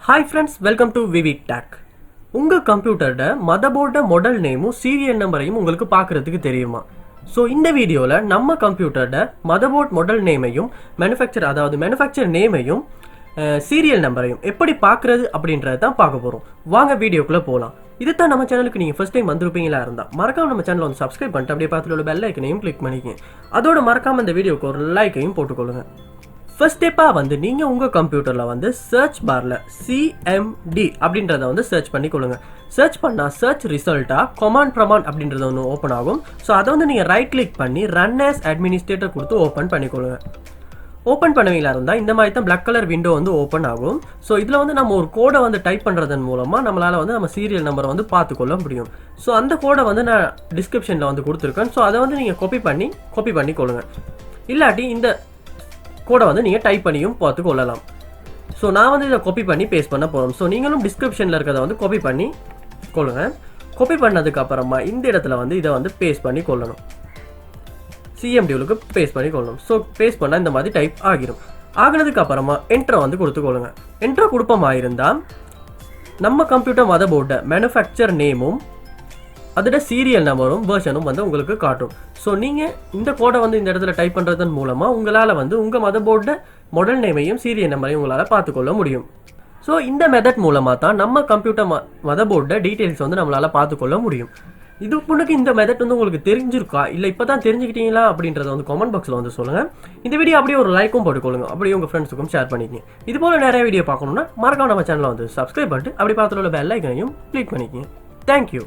Hi friends, welcome to VividTech. உங்கள் கம்ப்யூட்டரோட மதர்போர்ட model நேமும் serial நம்பரையும் உங்களுக்கு பார்க்குறதுக்கு தெரியுமா? ஸோ இந்த வீடியோவில் நம்ம கம்ப்யூட்டரோட மதர்போர்ட் மாடல் நேமையும் மேனுஃபேக்சர் நேமையும் சீரியல் நம்பரையும் எப்படி பார்க்குறது அப்படின்றத தான் பார்க்க போகிறோம். வாங்க வீடியோக்குள்ளே போகலாம். இது தான் நம்ம சேனலுக்கு நீங்கள் ஃபஸ்ட் டைம் வந்திருப்பீங்களா இருந்தால் மறக்காம நம்ம சேனலை வந்து சப்ஸ்கிரைப் பண்ணிட்டு அப்படியே பார்த்துட்டு உள்ள பெல் ஐக்கனையும் கிளிக் பண்ணிக்கங்க. அதோட மறக்காமல் இந்த வீடியோக்கு ஒரு லைக்கையும் போட்டுக்கொள்ளுங்க. ஃபர்ஸ்ட் ஸ்டெப்பாக வந்து நீங்கள் உங்கள் கம்ப்யூட்டரில் வந்து சர்ச் பாரில் சிஎம்டி அப்படின்றத வந்து சர்ச் பண்ணிக்கொள்ளுங்க. சர்ச் பண்ணால் சர்ச் ரிசல்ட்டாக கமாண்ட் ப்ரமாண்ட் அப்படின்றது ஒன்று ஓப்பன் ஆகும். ஸோ அதை வந்து நீங்கள் ரைட் கிளிக் பண்ணி ரன் ஆஸ் அட்மினிஸ்ட்ரேட்டர் கொடுத்து ஓப்பன் பண்ணிக்கொள்ளுங்க. ஓப்பன் பண்ணுவீங்களா இருந்தால் இந்த மாதிரி தான் பிளாக் கலர் விண்டோ வந்து ஓப்பன் ஆகும். ஸோ இதில் வந்து நம்ம ஒரு கோடை வந்து டைப் பண்ணுறதன் மூலமாக நம்மளால் வந்து நம்ம சீரியல் நம்பரை வந்து பார்த்துக்கொள்ள முடியும். ஸோ அந்த கோடை வந்து நான் டிஸ்கிரிப்ஷனில் வந்து கொடுத்துருக்கேன். ஸோ அதை வந்து நீங்கள் காப்பி பண்ணி கொள்ளுங்க. இல்லாட்டி இந்த கோடை வந்து நீங்கள் டைப் பண்ணியும் பார்த்து கொள்ளலாம். ஸோ நான் வந்து இதை காப்பி பண்ணி பேஸ்ட் பண்ண போகிறோம். ஸோ நீங்களும் டிஸ்கிரிப்ஷனில் இருக்கிறத வந்து காப்பி பண்ணி கொள்ளுங்க. காப்பி பண்ணதுக்கு அப்புறமா இந்த இடத்துல வந்து இதை வந்து பேஸ்ட் பண்ணி கொள்ளணும். சிஎம்டியூலுக்கு பேஸ்ட் பண்ணி கொள்ளணும். ஸோ பேஸ்ட் பண்ணால் இந்த மாதிரி டைப் ஆகினதுக்கு அப்புறமா என்ட்ரை வந்து கொடுத்துக்கொள்ளுங்க. என்ட்ரை கொடுப்பமா இருந்தால் நம்ம கம்ப்யூட்டர் மதர்போர்டை மேனுஃபேக்சர் நேமும் அதோட சீரியல் நம்பரும் வெர்ஷனும் வந்து உங்களுக்கு காட்டும். ஸோ நீங்கள் இந்த கோடை வந்து இந்த இடத்துல டைப் பண்ணுறதன் மூலமாக உங்களால் வந்து உங்கள் மதர்போர்டை மாடல் நேமையும் சீரியல் நம்பரையும் உங்களால் பார்த்துக்கொள்ள முடியும். ஸோ இந்த மெத்தட் மூலமாக தான் நம்ம கம்ப்யூட்டர் மதர்போர்டை டீட்டெயில்ஸ் வந்து நம்மளால் பார்த்துக்கொள்ள முடியும். இது முன்னாடி இந்த மெத்தட் வந்து உங்களுக்கு தெரிஞ்சிருக்கா இல்லை இப்போ தான் தெரிஞ்சுக்கிட்டீங்களா அப்படின்றத வந்து கமெண்ட் பாக்ஸில் வந்து சொல்லுங்கள். இந்த வீடியோ அப்படியே ஒரு லைக்கும் போட்டுக்கொள்ளுங்க. அப்படியே உங்கள் ஃப்ரெண்ட்ஸுக்கும் ஷேர் பண்ணிக்கங்க. இது போல் நிறைய வீடியோ பார்க்கணுன்னா மறக்காம நம்ம சேனலை வந்து சப்ஸ்கிரைப் பண்ணிட்டு அப்படி பார்த்துட்டு உள்ள பெல் ஐக்கனையும் கிளிக் பண்ணிக்கங்க. தேங்க்யூ.